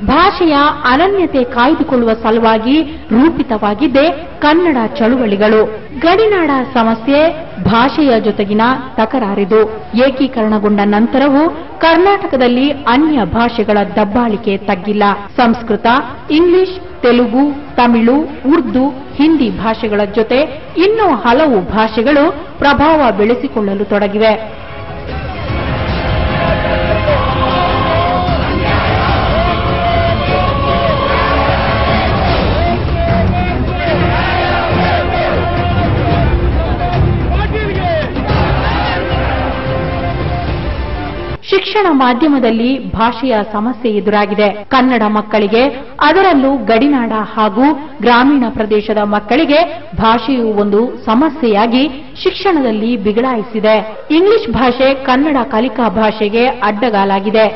ಭಾಷೆಯ ಅನನ್ಯತೆ ಕಾಯ್ದುಕೊಳ್ಳುವ ಸಲುವಾಗಿ ರೂಪಿತವಾಗಿದ್ದೇ ಕನ್ನಡ ಚಳುವಳಿಗಳು. ಗಡಿನಾಡ ಸಮಸ್ಯೆ ಭಾಷೆಯ ಜೊತೆಗಿನ ತಕರಾರಿದು. ಏಕೀಕರಣಗೊಂಡ ನಂತರವೂ ಕರ್ನಾಟಕದಲ್ಲಿ ಅನ್ಯ ಭಾಷೆಗಳ ದಬ್ಬಾಳಿಕೆ ತಗ್ಗಿಲ್ಲ. ಸಂಸ್ಕೃತ, ಇಂಗ್ಲಿಷ್, ತೆಲುಗು, ತಮಿಳು, ಉರ್ದು, ಹಿಂದಿ ಭಾಷೆಗಳ ಜೊತೆ ಇನ್ನೂ ಹಲವು ಭಾಷೆಗಳು ಪ್ರಭಾವ ಬೆಳೆಸಿಕೊಳ್ಳಲು ತೊಡಗಿವೆ. ಶಿಕ್ಷಣ ಮಾಧ್ಯಮದಲ್ಲಿ ಭಾಷೆಯ ಸಮಸ್ಯೆ ಎದುರಾಗಿದೆ. ಕನ್ನಡ ಮಕ್ಕಳಿಗೆ, ಅದರಲ್ಲೂ ಗಡಿನಾಡ ಹಾಗೂ ಗ್ರಾಮೀಣ ಪ್ರದೇಶದ ಮಕ್ಕಳಿಗೆ ಭಾಷೆಯು ಒಂದು ಸಮಸ್ಯೆಯಾಗಿ ಶಿಕ್ಷಣದಲ್ಲಿ ಬಿಗಡಾಯಿಸಿದೆ. ಇಂಗ್ಲಿಷ್ ಭಾಷೆ ಕನ್ನಡ ಕಲಿಕಾ ಭಾಷೆಗೆ ಅಡ್ಡಗಾಲಾಗಿದೆ.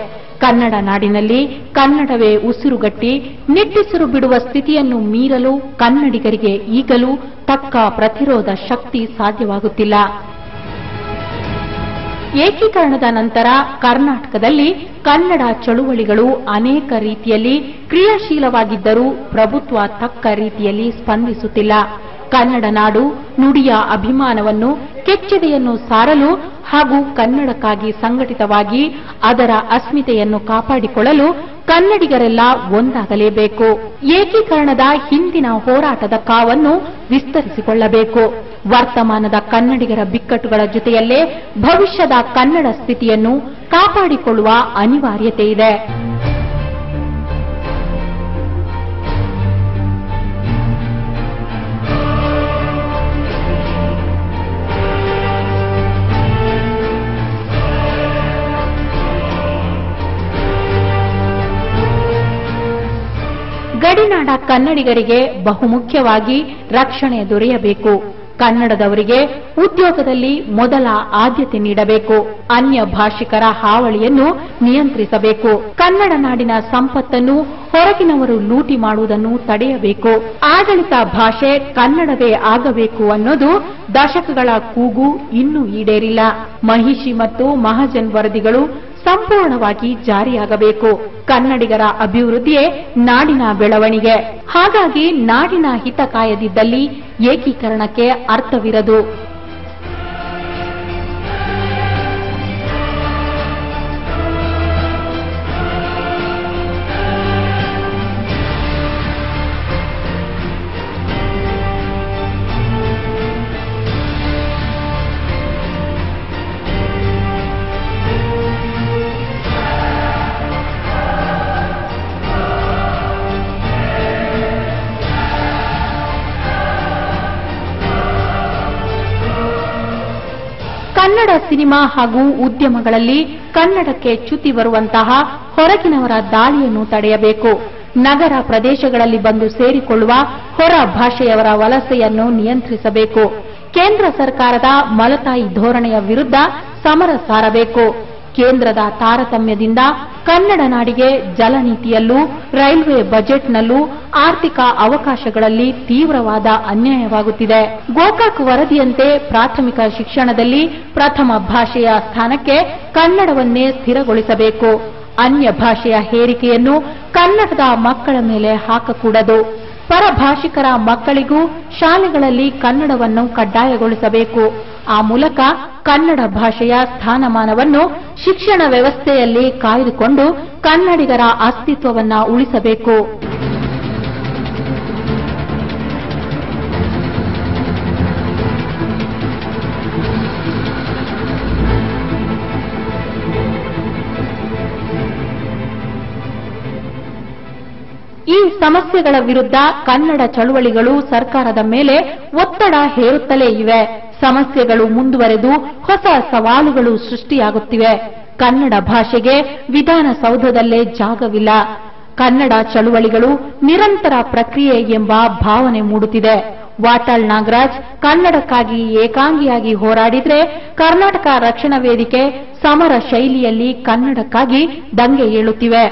ಕನ್ನಡ ನಾಡಿನಲ್ಲಿ ಕನ್ನಡವೇ ಉಸಿರುಗಟ್ಟಿ ನಿಟ್ಟುಸಿರು ಬಿಡುವ ಸ್ಥಿತಿಯನ್ನು ಮೀರಲು ಕನ್ನಡಿಗರಿಗೆ ಈಗಲೂ ತಕ್ಕ ಪ್ರತಿರೋಧ ಶಕ್ತಿ ಸಾಧ್ಯವಾಗುತ್ತಿಲ್ಲ. ಏಕೀಕರಣದ ನಂತರ ಕರ್ನಾಟಕದಲ್ಲಿ ಕನ್ನಡ ಚಳುವಳಿಗಳು ಅನೇಕ ರೀತಿಯಲ್ಲಿ ಕ್ರಿಯಾಶೀಲವಾಗಿದ್ದರೂ ಪ್ರಭುತ್ವ ತಕ್ಕ ರೀತಿಯಲ್ಲಿ ಸ್ಪಂದಿಸುತ್ತಿಲ್ಲ. ಕನ್ನಡ ನಾಡು ನುಡಿಯ ಅಭಿಮಾನವನ್ನು, ಕೆಚ್ಚೆದೆಯನ್ನು ಸಾರಲು ಹಾಗೂ ಕನ್ನಡಕ್ಕಾಗಿ ಸಂಘಟಿತವಾಗಿ ಅದರ ಅಸ್ಮಿತೆಯನ್ನು ಕಾಪಾಡಿಕೊಳ್ಳಲು ಕನ್ನಡಿಗರೆಲ್ಲ ಒಂದಾಗಲೇಬೇಕು. ಏಕೀಕರಣದ ಹಿಂದಿನ ಹೋರಾಟದ ಕಾವನ್ನು ವಿಸ್ತರಿಸಿಕೊಳ್ಳಬೇಕು. ವರ್ತಮಾನದ ಕನ್ನಡಿಗರ ಬಿಕ್ಕಟ್ಟುಗಳ ಜೊತೆಯಲ್ಲೇ ಭವಿಷ್ಯದ ಕನ್ನಡ ಸ್ಥಿತಿಯನ್ನು ಕಾಪಾಡಿಕೊಳ್ಳುವ ಅನಿವಾರ್ಯತೆ ಇದೆ. ಗಡಿನಾಡ ಕನ್ನಡಿಗರಿಗೆ ಬಹುಮುಖ್ಯವಾಗಿ ರಕ್ಷಣೆ ದೊರೆಯಬೇಕು. ಕನ್ನಡದವರಿಗೆ ಉದ್ಯೋಗದಲ್ಲಿ ಮೊದಲ ಆದ್ಯತೆ ನೀಡಬೇಕು. ಅನ್ಯ ಭಾಷಿಕರ ಹಾವಳಿಯನ್ನು ನಿಯಂತ್ರಿಸಬೇಕು. ಕನ್ನಡ ನಾಡಿನ ಸಂಪತ್ತನ್ನು ಹೊರಗಿನವರು ಲೂಟಿ ಮಾಡುವುದನ್ನು ತಡೆಯಬೇಕು. ಆಡಳಿತ ಭಾಷೆ ಕನ್ನಡವೇ ಆಗಬೇಕು ಅನ್ನೋದು ದಶಕಗಳ ಕೂಗು ಇನ್ನೂ ಈಡೇರಿಲ್ಲ. ಮಹಿಷಿ ಮತ್ತು ಮಹಾಜನ್ ವರದಿಗಳು ಸಂಪೂರ್ಣವಾಗಿ ಜಾರಿಯಾಗಬೇಕು. ಕನ್ನಡಿಗರ ಅಭಿವೃದ್ಧಿಯೇ ನಾಡಿನ ಬೆಳವಣಿಗೆ. ಹಾಗಾಗಿ ನಾಡಿನ ಹಿತ ಕಾಯದಿದ್ದಲ್ಲಿ ಏಕೀಕರಣಕ್ಕೆ ಅರ್ಥವಿರದು. ಕನ್ನಡ ಸಿನಿಮಾ ಹಾಗೂ ಉದ್ಯಮಗಳಲ್ಲಿ ಕನ್ನಡಕ್ಕೆ ಚ್ಯುತಿ ಬರುವಂತಹ ಹೊರಗಿನವರ ದಾಳಿಯನ್ನು ತಡೆಯಬೇಕು. ನಗರ ಪ್ರದೇಶಗಳಲ್ಲಿ ಬಂದು ಸೇರಿಕೊಳ್ಳುವ ಹೊರ ಭಾಷೆಯವರ ವಲಸೆಯನ್ನು ನಿಯಂತ್ರಿಸಬೇಕು. ಕೇಂದ್ರ ಸರ್ಕಾರದ ಮಲತಾಯಿ ಧೋರಣೆಯ ವಿರುದ್ಧ ಸಮರ ಸಾರಬೇಕು. ಕೇಂದ್ರದ ತಾರತಮ್ಯದಿಂದ ಕನ್ನಡ ನಾಡಿಗೆ ಜಲನೀತಿಯಲ್ಲೂ ರೈಲ್ವೆ ಬಜೆಟ್ನಲ್ಲೂ ಆರ್ಥಿಕ ಅವಕಾಶಗಳಲ್ಲಿ ತೀವ್ರವಾದ ಅನ್ಯಾಯವಾಗುತ್ತಿದೆ. ಗೋಕಾಕ್ ವರದಿಯಂತೆ ಪ್ರಾಥಮಿಕ ಶಿಕ್ಷಣದಲ್ಲಿ ಪ್ರಥಮ ಭಾಷೆಯ ಸ್ಥಾನಕ್ಕೆ ಕನ್ನಡವನ್ನೇ ಸ್ಥಿರಗೊಳಿಸಬೇಕು. ಅನ್ಯ ಭಾಷೆಯ ಹೇರಿಕೆಯನ್ನು ಕನ್ನಡದ ಮಕ್ಕಳ ಮೇಲೆ ಹಾಕಕೂಡದು. ಪರಭಾಷಿಕರ ಮಕ್ಕಳಿಗೂ ಶಾಲೆಗಳಲ್ಲಿ ಕನ್ನಡವನ್ನು ಕಡ್ಡಾಯಗೊಳಿಸಬೇಕು. ಆ ಮೂಲಕ ಕನ್ನಡ ಭಾಷೆಯ ಸ್ಥಾನಮಾನವನ್ನು ಶಿಕ್ಷಣ ವ್ಯವಸ್ಥೆಯಲ್ಲಿ ಕಾಯ್ದುಕೊಂಡು ಕನ್ನಡಿಗರ ಅಸ್ತಿತ್ವವನ್ನು ಉಳಿಸಬೇಕು. ಈ ಸಮಸ್ಯೆಗಳ ವಿರುದ್ಧ ಕನ್ನಡ ಚಳುವಳಿಗಳು ಸರ್ಕಾರದ ಮೇಲೆ ಒತ್ತಡ ಹೇರುತ್ತಲೇ ಇವೆ. ಸಮಸ್ಯೆಗಳು ಮುಂದುವರೆದು ಹೊಸ ಸವಾಲುಗಳು ಸೃಷ್ಟಿಯಾಗುತ್ತಿವೆ. ಕನ್ನಡ ಭಾಷೆಗೆ ವಿಧಾನಸೌಧದಲ್ಲೇ ಜಾಗವಿಲ್ಲ. ಕನ್ನಡ ಚಳುವಳಿಗಳು ನಿರಂತರ ಪ್ರಕ್ರಿಯೆ ಎಂಬ ಭಾವನೆ ಮೂಡುತ್ತಿದೆ. ವಾಟಾಳ್ ನಾಗರಾಜ್ ಕನ್ನಡಕ್ಕಾಗಿ ಏಕಾಂಗಿಯಾಗಿ ಹೋರಾಡಿದ್ರೆ ಕರ್ನಾಟಕ ರಕ್ಷಣಾ ವೇದಿಕೆ ಸಮರ ಶೈಲಿಯಲ್ಲಿ ಕನ್ನಡಕ್ಕಾಗಿ ದಂಗೆ ಏಳುತ್ತಿವೆ.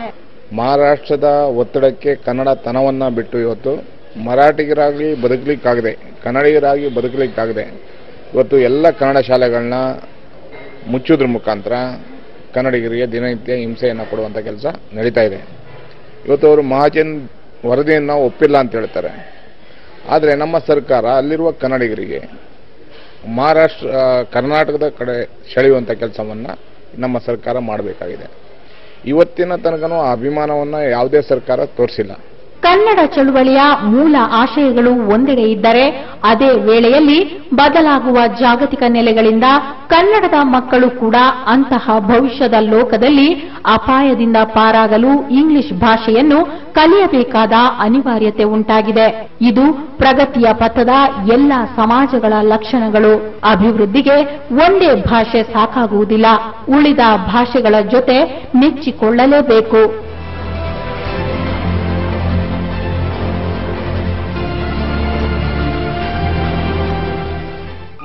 ಮಹಾರಾಷ್ಟ್ರದ ಒತ್ತಡಕ್ಕೆ ಕನ್ನಡ ತನವನ್ನ ಬಿಟ್ಟು ಇವತ್ತು ಮರಾಠಿಗರಾಗಿ ಬದುಕಲಿಕ್ಕಾಗದೆ, ಕನ್ನಡಿಗರಾಗಿ ಬದುಕಲಿಕ್ಕಾಗದೆ ಇವತ್ತು ಎಲ್ಲ ಕನ್ನಡ ಶಾಲೆಗಳನ್ನ ಮುಚ್ಚೋದ್ರ ಮುಖಾಂತರ ಕನ್ನಡಿಗರಿಗೆ ದಿನನಿತ್ಯ ಹಿಂಸೆಯನ್ನು ಕೊಡುವಂಥ ಕೆಲಸ ನಡೀತಾ ಇದೆ. ಇವತ್ತು ಅವರು ಮಹಾಜನ್ ವರದಿಯನ್ನು ಒಪ್ಪಿಲ್ಲ ಅಂತ ಹೇಳ್ತಾರೆ. ಆದರೆ ನಮ್ಮ ಸರ್ಕಾರ ಅಲ್ಲಿರುವ ಕನ್ನಡಿಗರಿಗೆ ಕರ್ನಾಟಕದ ಕಡೆ ಸೆಳೆಯುವಂಥ ಕೆಲಸವನ್ನು ನಮ್ಮ ಸರ್ಕಾರ ಮಾಡಬೇಕಾಗಿದೆ. ಇವತ್ತಿನ ತನಕನೂ ಆ ಅಭಿಮಾನವನ್ನು ಯಾವುದೇ ಸರ್ಕಾರ ತೋರಿಸಿಲ್ಲ. ಕನ್ನಡ ಚಳುವಳಿಯ ಮೂಲ ಆಶಯಗಳು ಒಂದೆಡೆ ಇದ್ದರೆ, ಅದೇ ವೇಳೆಯಲ್ಲಿ ಬದಲಾಗುವ ಜಾಗತಿಕ ನೆಲೆಗಳಿಂದ ಕನ್ನಡದ ಮಕ್ಕಳು ಕೂಡ ಅಂತಹ ಭವಿಷ್ಯದ ಲೋಕದಲ್ಲಿ ಅಪಾಯದಿಂದ ಪಾರಾಗಲು ಇಂಗ್ಲಿಷ್ ಭಾಷೆಯನ್ನು ಕಲಿಯಬೇಕಾದ ಅನಿವಾರ್ಯತೆ ಉಂಟಾಗಿದೆ. ಇದು ಪ್ರಗತಿಯ ಪಥದ ಎಲ್ಲ ಸಮಾಜಗಳ ಲಕ್ಷಣಗಳು. ಅಭಿವೃದ್ಧಿಗೆ ಒಂದೇ ಭಾಷೆ ಸಾಕಾಗುವುದಿಲ್ಲ. ಉಳಿದ ಭಾಷೆಗಳ ಜೊತೆ ನೆಚ್ಚಿಕೊಳ್ಳಲೇಬೇಕು.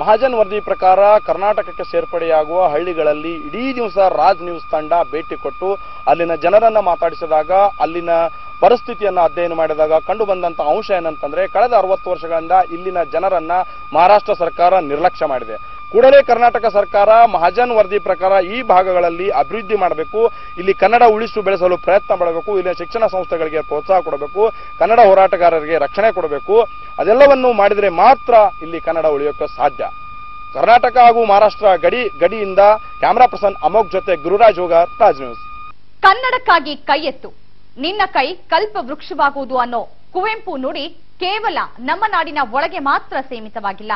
ಮಹಾಜನ್ ವರದಿ ಪ್ರಕಾರ ಕರ್ನಾಟಕಕ್ಕೆ ಸೇರ್ಪಡೆಯಾಗುವ ಹಳ್ಳಿಗಳಲ್ಲಿ ಇಡೀ ದಿವಸ ರಾಜ್ ನ್ಯೂಸ್ ತಂಡ ಭೇಟಿ ಕೊಟ್ಟು ಅಲ್ಲಿನ ಜನರನ್ನ ಮಾತಾಡಿಸಿದಾಗ, ಅಲ್ಲಿನ ಪರಿಸ್ಥಿತಿಯನ್ನ ಅಧ್ಯಯನ ಮಾಡಿದಾಗ ಕಂಡು ಬಂದಂತ ಅಂಶ ಏನಂತಂದ್ರೆ, ಕಳೆದ 60 ವರ್ಷಗಳಿಂದ ಇಲ್ಲಿನ ಜನರನ್ನ ಮಹಾರಾಷ್ಟ್ರ ಸರ್ಕಾರ ನಿರ್ಲಕ್ಷ್ಯ ಮಾಡಿದೆ. ಕೂಡಲೇ ಕರ್ನಾಟಕ ಸರ್ಕಾರ ಮಹಾಜನ್ ವರದಿ ಪ್ರಕಾರ ಈ ಭಾಗಗಳಲ್ಲಿ ಅಭಿವೃದ್ಧಿ ಮಾಡಬೇಕು, ಇಲ್ಲಿ ಕನ್ನಡ ಉಳಿಸು ಬೆಳೆಸಲು ಪ್ರಯತ್ನ ಮಾಡಬೇಕು, ಇಲ್ಲಿನ ಶಿಕ್ಷಣ ಸಂಸ್ಥೆಗಳಿಗೆ ಪ್ರೋತ್ಸಾಹ ಕೊಡಬೇಕು, ಕನ್ನಡ ಹೋರಾಟಗಾರರಿಗೆ ರಕ್ಷಣೆ ಕೊಡಬೇಕು. ಅದೆಲ್ಲವನ್ನು ಮಾಡಿದರೆ ಮಾತ್ರ ಇಲ್ಲಿ ಕನ್ನಡ ಉಳಿಯೋಕೆ ಸಾಧ್ಯ. ಕರ್ನಾಟಕ ಹಾಗೂ ಮಹಾರಾಷ್ಟ್ರ ಗಡಿಯಿಂದ ಕ್ಯಾಮರಾ ಪರ್ಸನ್ ಅಮೋಕ್ ಜೊತೆ ಗುರುರಾಜ್ ಹೋಗಾರ್, ರಾಜ್ ನ್ಯೂಸ್. ಕನ್ನಡಕ್ಕಾಗಿ ಕೈ ಎತ್ತು, ನಿನ್ನ ಕೈ ಕಲ್ಪ ವೃಕ್ಷವಾಗುವುದು ಅನ್ನೋ ಕುವೆಂಪು ನುಡಿ ಕೇವಲ ನಮ್ಮ ನಾಡಿನ ಒಳಗೆ ಮಾತ್ರ ಸೀಮಿತವಾಗಿಲ್ಲ.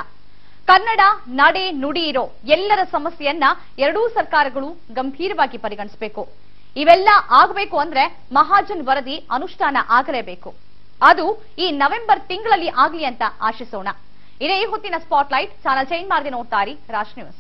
ಕನ್ನಡ ನಡೆ ನುಡಿ ಇರೋ ಎಲ್ಲರ ಸಮಸ್ಯೆಯನ್ನ ಎರಡೂ ಸರ್ಕಾರಗಳು ಗಂಭೀರವಾಗಿ ಪರಿಗಣಿಸಬೇಕು. ಇವೆಲ್ಲ ಆಗಬೇಕು ಅಂದ್ರೆ ಮಹಾಜನ್ ವರದಿ ಅನುಷ್ಠಾನ ಆಗಲೇಬೇಕು. ಅದು ಈ ನವೆಂಬರ್ ತಿಂಗಳಲ್ಲಿ ಆಗಲಿ ಅಂತ ಆಶಿಸೋಣ. ಇದೇ ಈ ಹೊತ್ತಿನ ಸ್ಪಾಟ್ಲೈಟ್. ಚಾನಲ್ ಚೇಂಜ್ ಮಾಡದೆ ನೋಡ್ತಾರಿ ರಾಜ್ ನ್ಯೂಸ್.